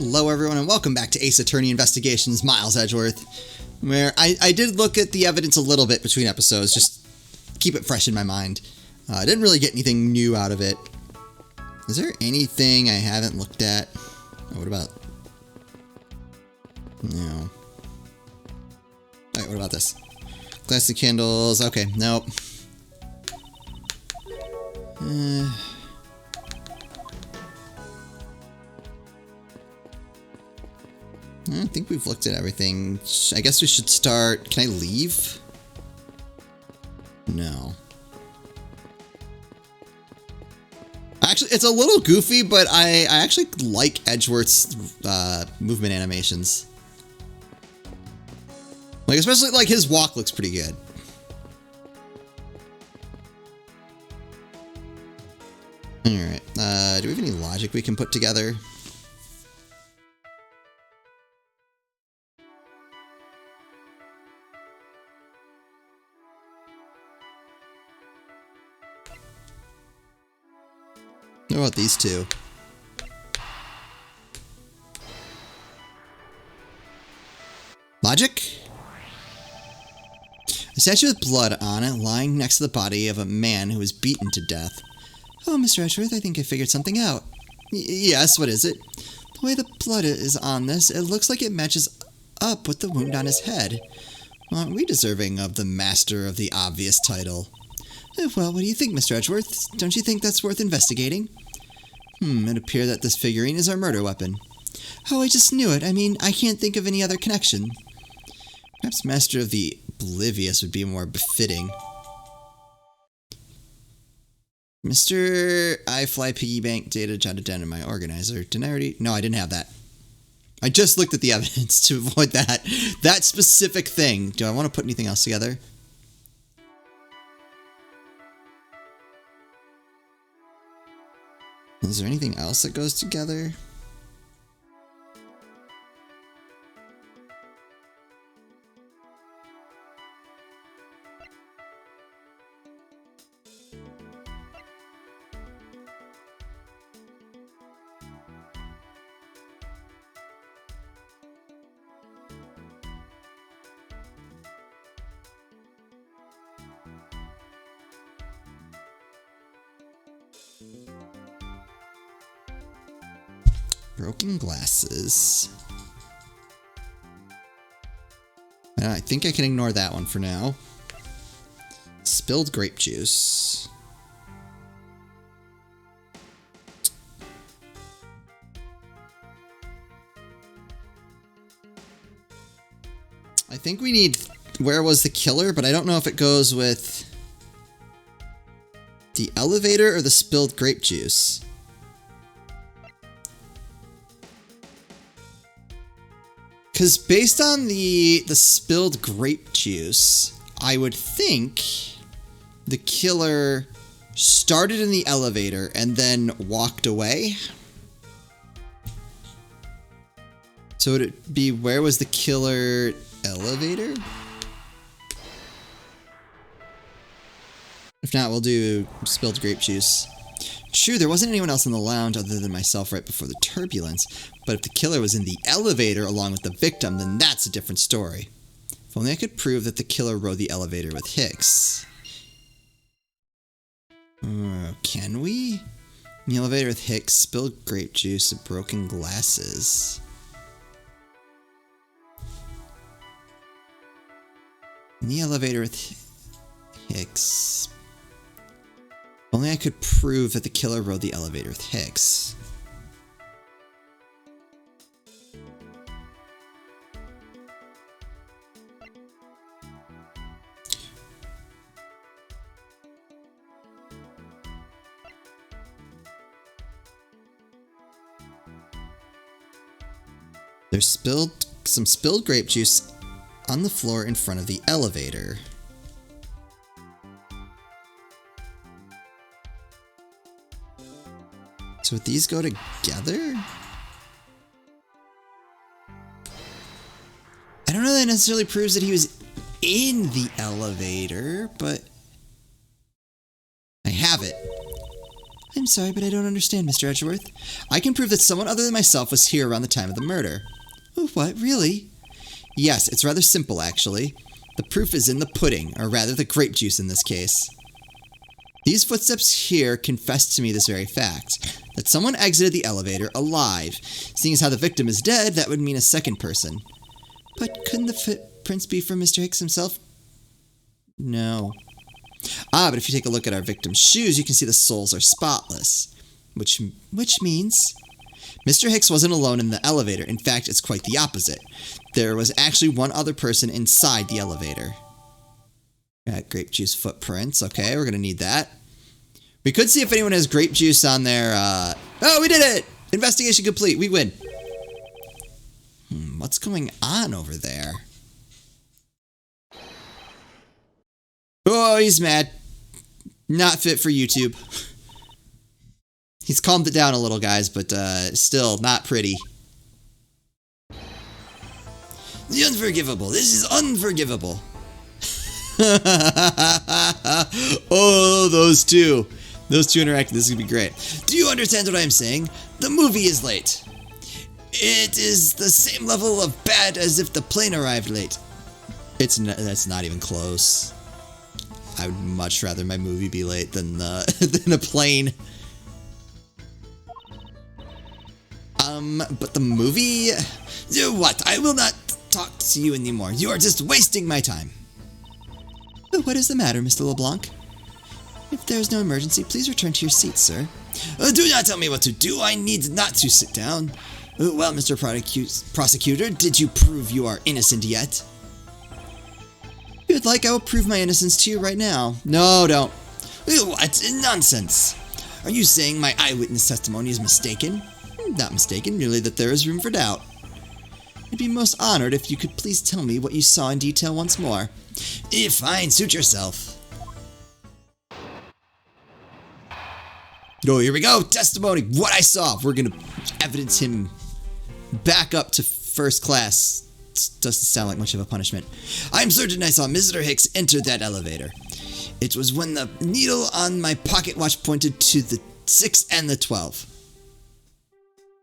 Hello everyone and welcome back to Ace Attorney Investigations, Miles Edgeworth, where I did look at the evidence a little bit between episodes, just keep it fresh in my mind. I didn't really get anything new out of it. Is there anything I haven't looked at? Oh, what about... No. Alright, what about this? Glassy candles, okay, nope. I think we've looked at everything. I guess we should start... Can I leave? No. Actually, it's a little goofy, but I actually like Edgeworth's movement animations. Like, especially, like, his walk looks pretty good. Alright, do we have any logic we can put together? What about these two? Logic? A statue with blood on it lying next to the body of a man who was beaten to death. Oh, Mr. Edgeworth, I think I figured something out. Yes, what is it? The way the blood is on this, it looks like it matches up with the wound on his head. Aren't we deserving of the Master of the Obvious title? Well, what do you think, Mr. Edgeworth? Don't you think that's worth investigating? It appears that this figurine is our murder weapon. Oh, I just knew it. I mean, I can't think of any other connection. Perhaps Master of the Oblivious would be more befitting. Mr. I Fly Piggy Bank data jotted down in my organizer. Didn't I already? No, I didn't have that. I just looked at the evidence to avoid that specific thing. Do I want to put anything else together? Is there anything else that goes together? Broken glasses. I think I can ignore that one for now. Spilled grape juice. I think we need where was the killer, but I don't know if it goes with the elevator or the spilled grape juice. Because based on the spilled grape juice, I would think the killer started in the elevator and then walked away. So would it be, where was the killer elevator? If not, we'll do spilled grape juice. Sure, there wasn't anyone else in the lounge other than myself right before the turbulence, but if the killer was in the elevator along with the victim, then that's a different story. If only I could prove that the killer rode the elevator with Hicks. Can we? In the elevator with Hicks, spilled grape juice, and broken glasses. In the elevator with Hicks... Only I could prove that the killer rode the elevator with Hicks. There's some spilled grape juice on the floor in front of the elevator. So would these go together? I don't know that necessarily proves that he was in the elevator, but I have it. I'm sorry, but I don't understand, Mr. Edgeworth. I can prove that someone other than myself was here around the time of the murder. Oh, what? Really? Yes, it's rather simple, actually. The proof is in the pudding, or rather the grape juice in this case. These footsteps here confess to me this very fact, that someone exited the elevator alive. Seeing as how the victim is dead, that would mean a second person. But couldn't the footprints be from Mr. Hicks himself? No. But if you take a look at our victim's shoes, you can see the soles are spotless. Which means... Mr. Hicks wasn't alone in the elevator. In fact, it's quite the opposite. There was actually one other person inside the elevator. Got grape juice footprints. Okay, we're going to need that. We could see if anyone has grape juice on their... Oh, we did it! Investigation complete. We win. What's going on over there? Oh, he's mad. Not fit for YouTube. He's calmed it down a little, guys, but still not pretty. The unforgivable. This is unforgivable. Oh, those two. Those two interacting. This is going to be great. Do you understand what I'm saying? The movie is late. It is the same level of bad as if the plane arrived late. That's not even close. I would much rather my movie be late than than a plane. But the movie... What? I will not talk to you anymore. You are just wasting my time. What is the matter, Mr. LeBlanc? If there is no emergency, please return to your seat, sir. Do not tell me what to do. I need not to sit down. Well, Mr. Prosecutor, did you prove you are innocent yet? If you'd like, I will prove my innocence to you right now. No, don't. What? Nonsense. Are you saying my eyewitness testimony is mistaken? Not mistaken, merely that there is room for doubt. I'd be most honored if you could please tell me what you saw in detail once more. Fine, suit yourself. Oh, here we go. Testimony. What I saw. We're going to evidence him back up to first class. Doesn't sound like much of a punishment. I'm certain I saw Mr. Hicks enter that elevator. It was when the needle on my pocket watch pointed to the 6 and the 12.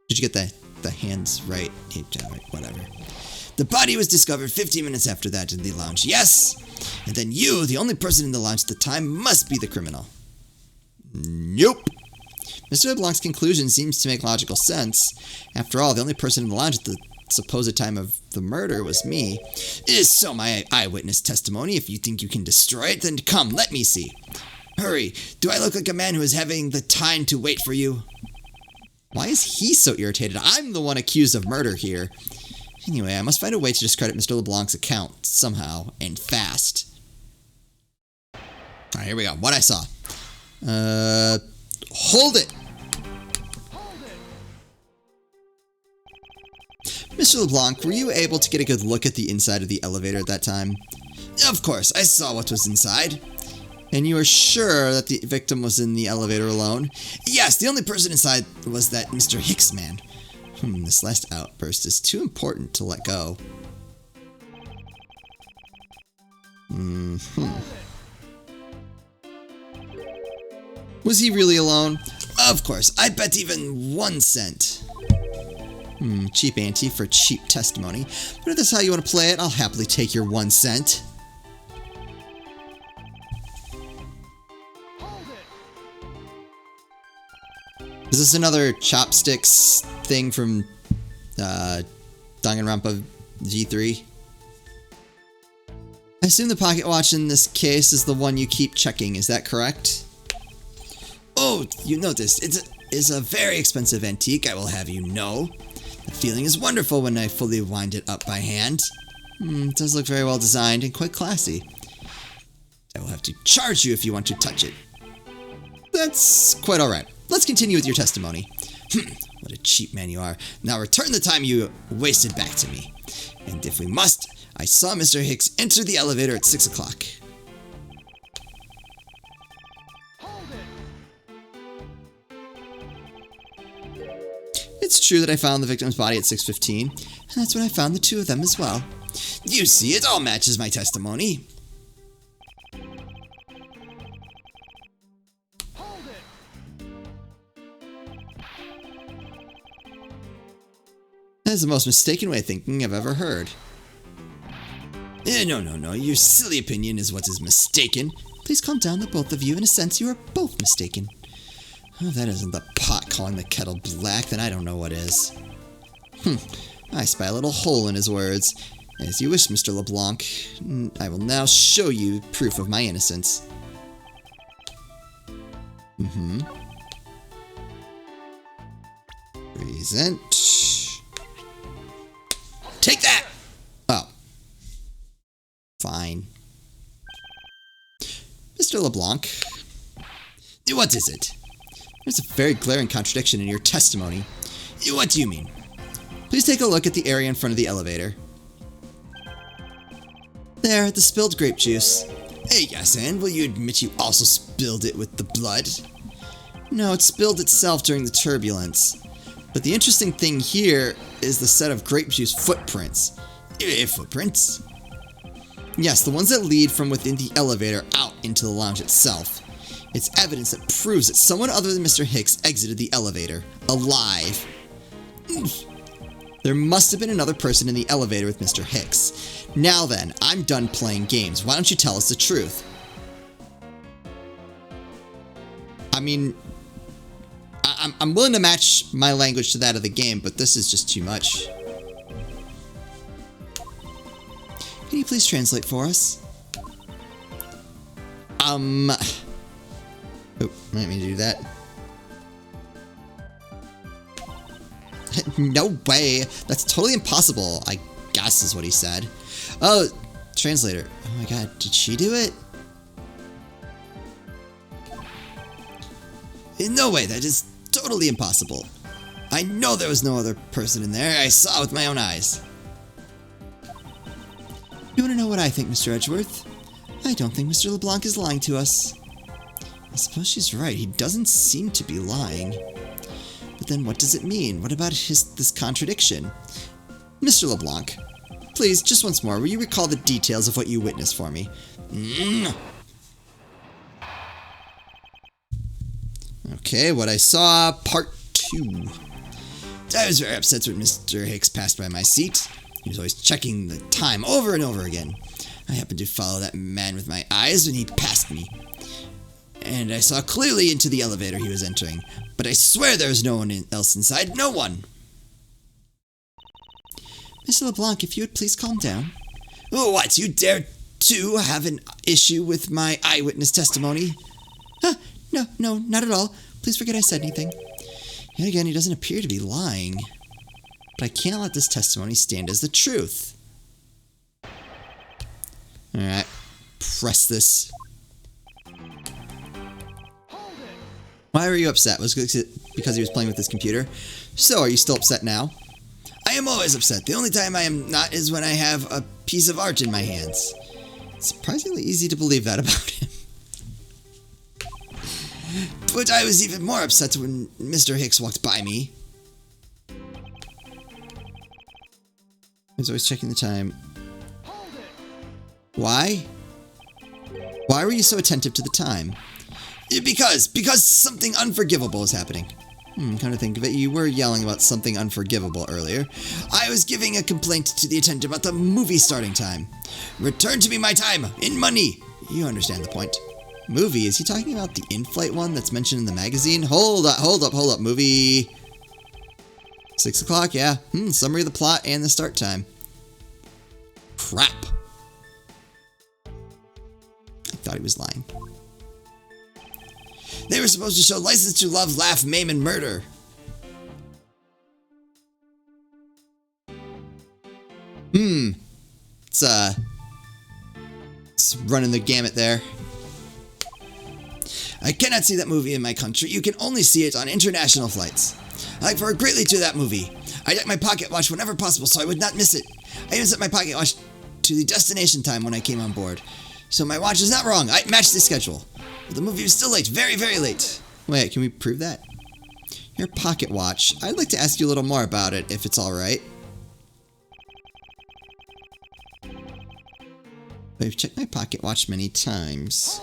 Did you get the hands right? Whatever. The body was discovered 15 minutes after that in the lounge. Yes! And then you, the only person in the lounge at the time, must be the criminal. Nope. Mr. LeBlanc's conclusion seems to make logical sense. After all, the only person in the lounge at the supposed time of the murder was me. So my eyewitness testimony. If you think you can destroy it, then come, let me see. Hurry. Do I look like a man who is having the time to wait for you? Why is he so irritated? I'm the one accused of murder here. Anyway, I must find a way to discredit Mr. LeBlanc's account somehow, and fast. Alright, here we go. What I saw. Hold it! Mr. LeBlanc, were you able to get a good look at the inside of the elevator at that time? Of course, I saw what was inside. And you are sure that the victim was in the elevator alone? Yes, the only person inside was that Mr. Hicks man. This last outburst is too important to let go. Was he really alone? Of course, I bet even 1 cent. Cheap ante for cheap testimony. But if that's how you want to play it, I'll happily take your 1 cent. Is this another chopsticks thing from Danganronpa G3? I assume the pocket watch in this case is the one you keep checking, is that correct? Oh, you noticed. It is a very expensive antique, I will have you know. The feeling is wonderful when I fully wind it up by hand. It does look very well designed and quite classy. I will have to charge you if you want to touch it. That's quite alright. Let's continue with your testimony. What a cheap man you are. Now return the time you wasted back to me. And if we must, I saw Mr. Hicks enter the elevator at 6 o'clock. It's true that I found the victim's body at 6:15, and that's when I found the two of them as well. You see, it all matches my testimony. is the most mistaken way of thinking I've ever heard. No. Your silly opinion is what is mistaken. Please calm down, the both of you. In a sense, you are both mistaken. Oh, if that isn't the pot calling the kettle black, then I don't know what is. I spy a little hole in his words. As you wish, Mr. LeBlanc. I will now show you proof of my innocence. Present. Take that! Oh. Fine. Mr. LeBlanc. What is it? There's a very glaring contradiction in your testimony. What do you mean? Please take a look at the area in front of the elevator. There, the spilled grape juice. Hey, yes, and will you admit you also spilled it with the blood? No, it spilled itself during the turbulence. But the interesting thing here is the set of grape juice footprints. Footprints? Yes, the ones that lead from within the elevator out into the lounge itself. It's evidence that proves that someone other than Mr. Hicks exited the elevator, alive. There must have been another person in the elevator with Mr. Hicks. Now then, I'm done playing games. Why don't you tell us the truth? I mean, I'm willing to match my language to that of the game, but this is just too much. Can you please translate for us? Oh, let me do that. No way. That's totally impossible, I guess is what he said. Oh, translator. Oh my god, did she do it? No way, that is totally impossible. I know there was no other person in there. I saw it with my own eyes. You want to know what I think, Mr. Edgeworth? I don't think Mr. LeBlanc is lying to us. I suppose she's right. He doesn't seem to be lying. But then what does it mean? What about this contradiction? Mr. LeBlanc, please, just once more, will you recall the details of what you witnessed for me? Okay, what I saw, part 2. I was very upset when Mr. Hicks passed by my seat. He was always checking the time over and over again. I happened to follow that man with my eyes when he passed me. And I saw clearly into the elevator he was entering. But I swear there was no one else inside. No one! Mr. LeBlanc, if you would please calm down. Oh, what? You dare to have an issue with my eyewitness testimony? No, not at all. Please forget I said anything. Yet again, he doesn't appear to be lying. But I can't let this testimony stand as the truth. Alright, press this. Why were you upset? Was it because he was playing with his computer? So, are you still upset now? I am always upset. The only time I am not is when I have a piece of art in my hands. It's surprisingly easy to believe that about him. But I was even more upset when Mr. Hicks walked by me. He was always checking the time. Why? Why were you so attentive to the time? Because something unforgivable is happening. Come to think of it, you were yelling about something unforgivable earlier. I was giving a complaint to the attendant about the movie starting time. Return to me my time, in money. You understand the point. Movie? Is he talking about the in-flight one that's mentioned in the magazine? Hold up. Movie. 6 o'clock, yeah. Summary of the plot and the start time. Crap. I thought he was lying. They were supposed to show License to Love, Laugh, Maim, and Murder. It's running the gamut there. I cannot see that movie in my country. You can only see it on international flights. I look forward greatly to that movie. I check my pocket watch whenever possible so I would not miss it. I even set my pocket watch to the destination time when I came on board. So my watch is not wrong. I matched the schedule. But the movie was still late. Very, very late. Wait, can we prove that? Your pocket watch. I'd like to ask you a little more about it, if it's alright. I've checked my pocket watch many times.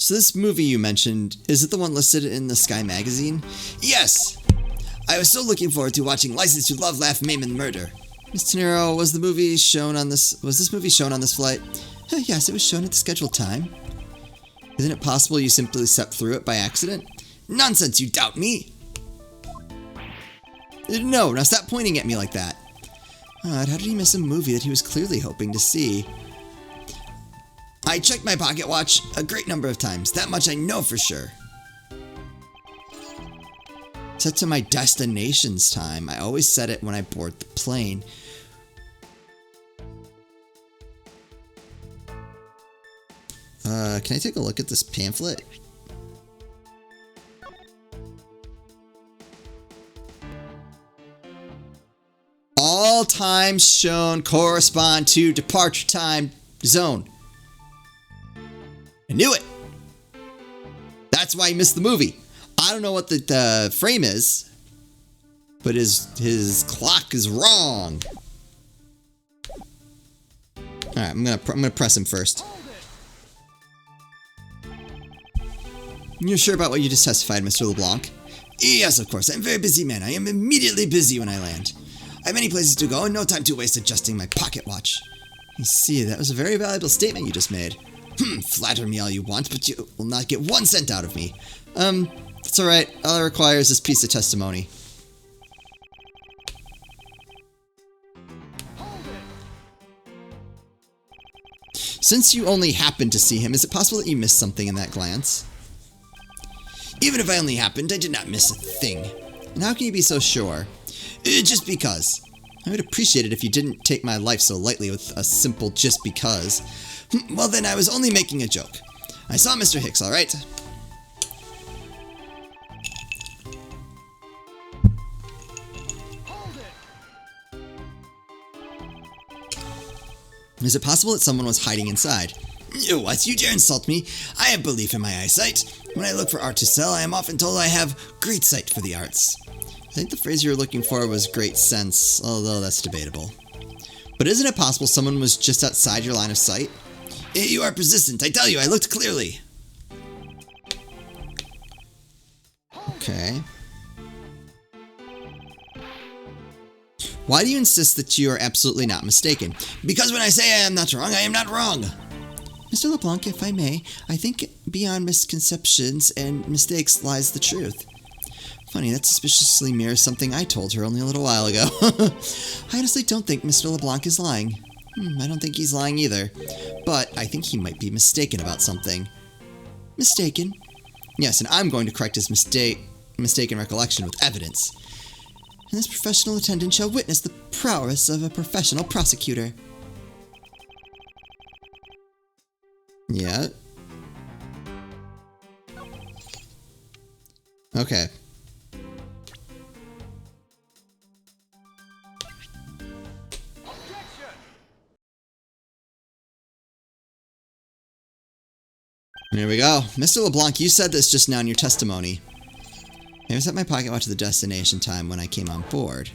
So this movie you mentioned, is it the one listed in the Sky magazine? Yes! I was so looking forward to watching License to Love, Laugh, Maim, and Murder. Miss Tenero, was this movie shown on this flight? Yes, it was shown at the scheduled time. Isn't it possible you simply stepped through it by accident? Nonsense, you doubt me! No, now stop pointing at me like that. Odd, how did he miss a movie that he was clearly hoping to see? I checked my pocket watch a great number of times. That much I know for sure. Set to my destination's time. I always set it when I board the plane. Can I take a look at this pamphlet? All times shown correspond to departure time zone. I knew it! That's why he missed the movie. I don't know what the frame is, but his clock is wrong. All right, I'm gonna press him first. You're sure about what you just testified, Mr. LeBlanc? Yes, of course. I'm a very busy man. I am immediately busy when I land. I have many places to go and no time to waste adjusting my pocket watch. I see. That was a very valuable statement you just made. Flatter me all you want, but you will not get 1 cent out of me. That's alright. All I require is this piece of testimony. Since you only happened to see him, is it possible that you missed something in that glance? Even if I only happened, I did not miss a thing. And how can you be so sure? Just because. I would appreciate it if you didn't take my life so lightly with a simple just because. Well then, I was only making a joke. I saw Mr. Hicks, alright? Is it possible that someone was hiding inside? What? You dare insult me? I have belief in my eyesight. When I look for art to sell, I am often told I have great sight for the arts. I think the phrase you were looking for was great sense, although that's debatable. But isn't it possible someone was just outside your line of sight? You are persistent. I tell you, I looked clearly. Okay. Why do you insist that you are absolutely not mistaken? Because when I say I am not wrong. Mr. LeBlanc, if I may, I think beyond misconceptions and mistakes lies the truth. Funny, that suspiciously mirrors something I told her only a little while ago. I honestly don't think Mr. LeBlanc is lying. I don't think he's lying either. But I think he might be mistaken about something. Mistaken? Yes, and I'm going to correct his mistaken recollection with evidence. And this professional attendant shall witness the prowess of a professional prosecutor. Yeah. Okay. There we go. Mr. LeBlanc, you said this just now in your testimony. I was at my pocket watch at the destination time when I came on board.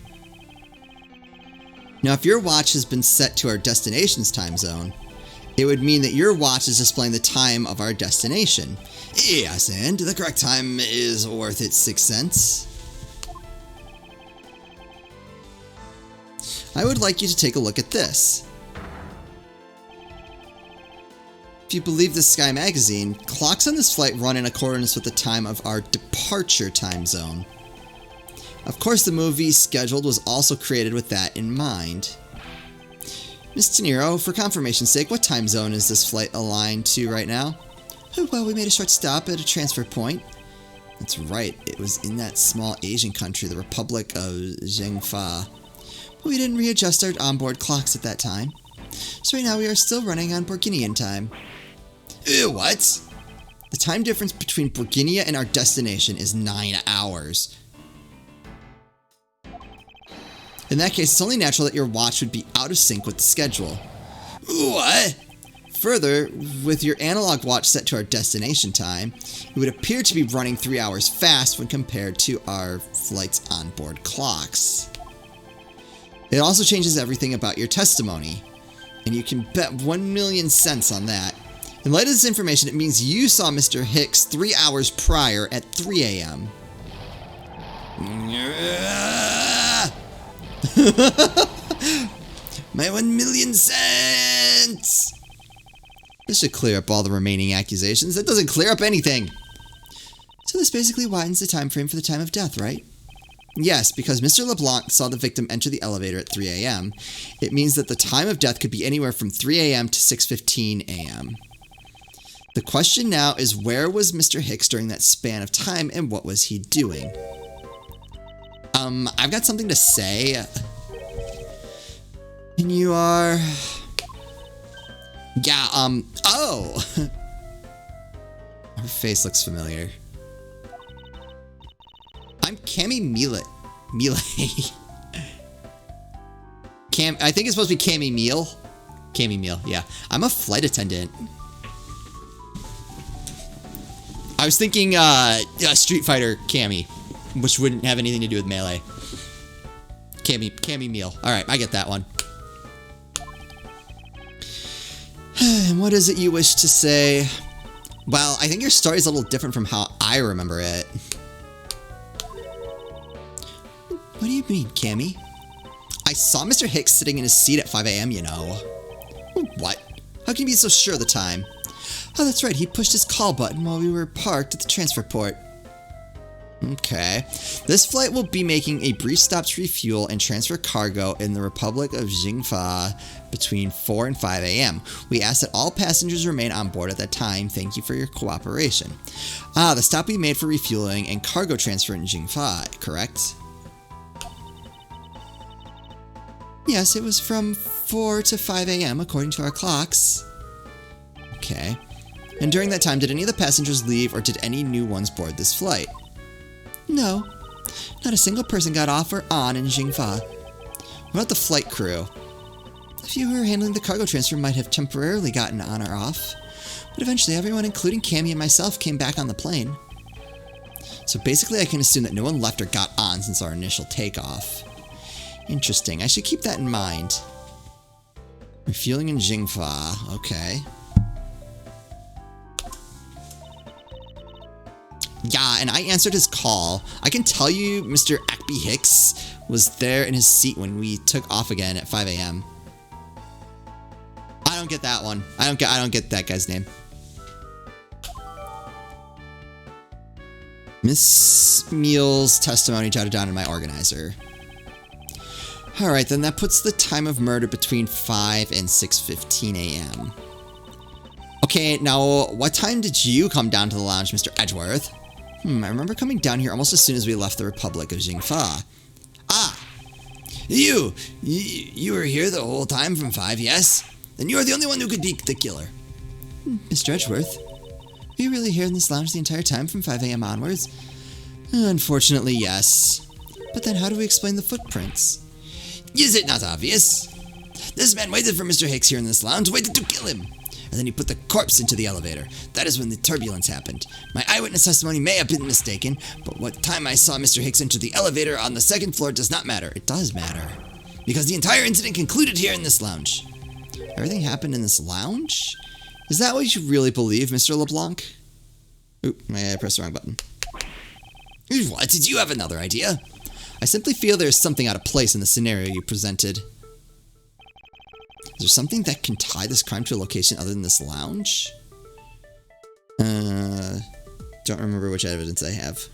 Now, if your watch has been set to our destination's time zone, it would mean that your watch is displaying the time of our destination. Yes, and the correct time is worth its 6 cents. I would like you to take a look at this. If you believe the Sky magazine, clocks on this flight run in accordance with the time of our departure time zone. Of course, the movie scheduled was also created with that in mind. Miss Tenero, for confirmation's sake, what time zone is this flight aligned to right now? Oh, well, we made a short stop at a transfer point. That's right, it was in that small Asian country, the Republic of Zhengfa. But we didn't readjust our onboard clocks at that time. So right now we are still running on Burgundian time. What? The time difference between Burgundia and our destination is 9 hours. In that case, it's only natural that your watch would be out of sync with the schedule. What? Further, with your analog watch set to our destination time, it would appear to be running 3 hours fast when compared to our flight's onboard clocks. It also changes everything about your testimony, and you can bet 1,000,000 cents on that. In light of this information, it means you saw Mr. Hicks 3 hours prior at 3 a.m. My 1,000,000 cents! This should clear up all the remaining accusations. That doesn't clear up anything. So this basically widens the time frame for the time of death, right? Yes, because Mr. LeBlanc saw the victim enter the elevator at 3 a.m. It means that the time of death could be anywhere from 3 a.m. to 6:15 a.m. The question now is, where was Mr. Hicks during that span of time, and what was he doing? I've got something to say. And you are... Yeah, oh! Her face looks familiar. I'm Cammy Mealet. I think it's supposed to be Cammy Meal. Cammy Meal, yeah. I'm a flight attendant. I was thinking Street Fighter Cammy, which wouldn't have anything to do with Melee. Cammy Meal. Alright, I get that one. And what is it you wish to say? Well, I think your story is a little different from how I remember it. What do you mean, Cammy? I saw Mr. Hicks sitting in his seat at 5 a.m., you know. What? How can you be so sure of the time? Oh, that's right, he pushed his call button while we were parked at the transfer port. Okay. This flight will be making a brief stop to refuel and transfer cargo in the Republic of Jingfa between 4 and 5 a.m. We ask that all passengers remain on board at that time. Thank you for your cooperation. The stop we made for refueling and cargo transfer in Jingfa, correct? Yes, it was from 4 to 5 a.m. according to our clocks. Okay. And during that time, did any of the passengers leave or did any new ones board this flight? No. Not a single person got off or on in Jingfa. What about the flight crew? A few who were handling the cargo transfer might have temporarily gotten on or off, but eventually everyone, including Cammy and myself, came back on the plane. So basically I can assume that no one left or got on since our initial takeoff. Interesting. I should keep that in mind. Refueling in Jingfa. Okay. Yeah, and I answered his call. I can tell you Mr. Ackby Hicks was there in his seat when we took off again at 5 a.m. I don't get that one. I don't get that guy's name. Miss Meal's testimony jotted down in my organizer. Alright, then that puts the time of murder between 5 and 6:15 a.m. Okay, now, what time did you come down to the lounge, Mr. Edgeworth? I remember coming down here almost as soon as we left the Republic of Jingfa. Ah! You were here the whole time from 5, yes? Then you are the only one who could be the killer. Mr. Edgeworth, were you really here in this lounge the entire time from 5 a.m. onwards? Unfortunately, yes. But then how do we explain the footprints? Is it not obvious? This man waited for Mr. Hicks here in this lounge, waited to kill him. And then he put the corpse into the elevator. That is when the turbulence happened. My eyewitness testimony may have been mistaken, but what time I saw Mr. Hicks enter the elevator on the second floor does not matter. It does matter. Because the entire incident concluded here in this lounge. Everything happened in this lounge? Is that what you really believe, Mr. LeBlanc? Oop, I pressed the wrong button. What? Did you have another idea? I simply feel there's something out of place in the scenario you presented. Is there something that can tie this crime to a location other than this lounge? Don't remember which evidence I have.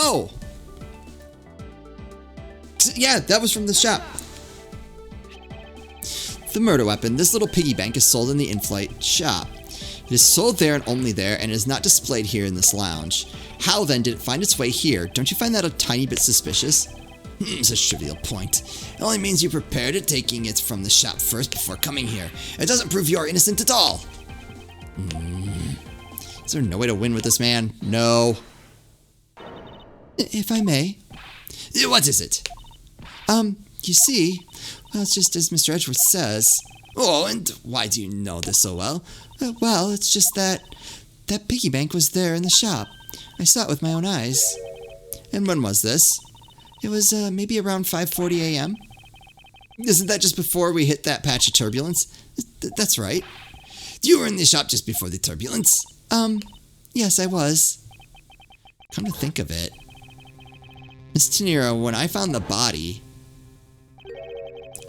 Oh! Yeah, that was from the shop. The murder weapon. This little piggy bank is sold in the in-flight shop. It is sold there and only there, and is not displayed here in this lounge. How then did it find its way here? Don't you find that a tiny bit suspicious? Such a trivial point. It only means you prepared it, taking it from the shop first before coming here. It doesn't prove you are innocent at all. Is there no way to win with this man? No. If I may. What is it? You see, well, it's just as Mr. Edgeworth says. Oh, and why do you know this so well? Well, it's just that piggy bank was there in the shop. I saw it with my own eyes. And when was this? It was maybe around 5:40 a.m. Isn't that just before we hit that patch of turbulence? That's right. You were in the shop just before the turbulence? Yes, I was. Come to think of it, Miss Tenero, when I found the body,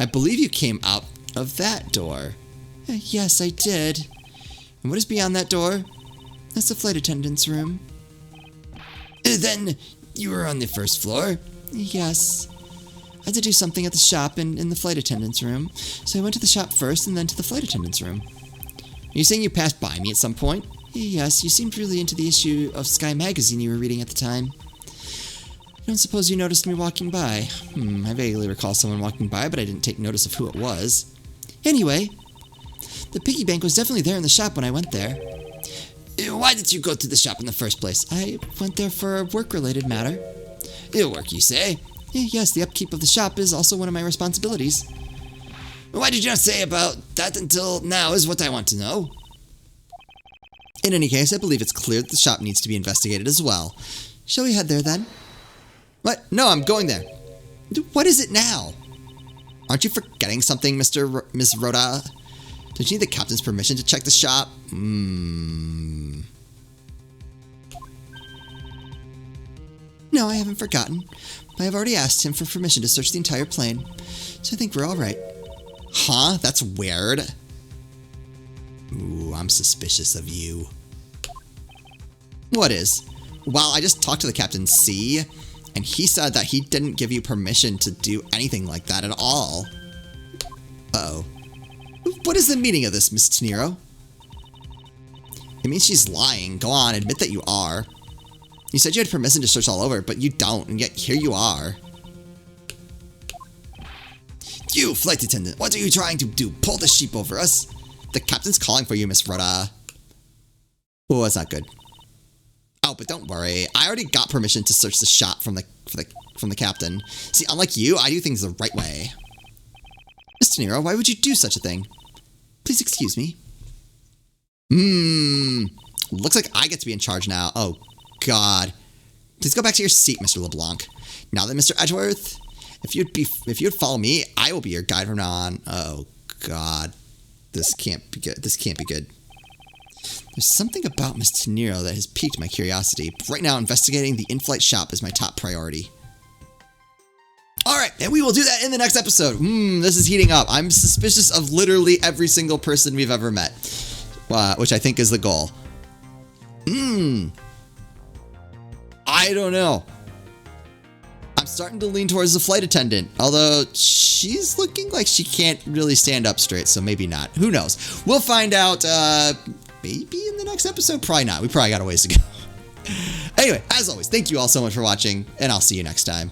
I believe you came out of that door. Yes, I did. And what is beyond that door? That's the flight attendant's room. Then you were on the first floor? Yes. I had to do something at the shop and in the flight attendant's room, so I went to the shop first and then to the flight attendant's room. Are you saying you passed by me at some point? Yes, you seemed really into the issue of Sky magazine you were reading at the time. I don't suppose you noticed me walking by. I vaguely recall someone walking by, but I didn't take notice of who it was. Anyway, the piggy bank was definitely there in the shop when I went there. Why did you go to the shop in the first place? I went there for a work-related matter. Work, you say? Yes, the upkeep of the shop is also one of my responsibilities. Why did you not say about that until now is what I want to know. In any case, I believe it's clear that the shop needs to be investigated as well. Shall we head there then? What? No, I'm going there. What is it now? Aren't you forgetting something, Miss Rhoda? Don't you need the captain's permission to check the shop? No, I haven't forgotten. I have already asked him for permission to search the entire plane, so I think we're all right. Huh? That's weird. Ooh, I'm suspicious of you. What is? Well, I just talked to the Captain C, and he said that he didn't give you permission to do anything like that at all. Uh-oh. What is the meaning of this, Miss Tenero? It means she's lying. Go on, admit that you are. You said you had permission to search all over, but you don't, and yet here you are. You, flight attendant, what are you trying to do? Pull the sheep over us? The captain's calling for you, Miss Rhoda. Oh, that's not good. Oh, but don't worry. I already got permission to search the shop from the captain. See, unlike you, I do things the right way. Miss Tenero, why would you do such a thing? Please excuse me. Looks like I get to be in charge now. Oh, God. Please go back to your seat, Mr. LeBlanc. Now then, Mr. Edgeworth, if you'd follow me, I will be your guide from now on. Oh, God. This can't be good. This can't be good. There's something about Miss Tenero that has piqued my curiosity. But right now, investigating the in-flight shop is my top priority. Alright, and we will do that in the next episode. This is heating up. I'm suspicious of literally every single person we've ever met. Which I think is the goal. I don't know. I'm starting to lean towards the flight attendant. Although, she's looking like she can't really stand up straight, so maybe not. Who knows? We'll find out, maybe in the next episode? Probably not. We probably got a ways to go. Anyway, as always, thank you all so much for watching, and I'll see you next time.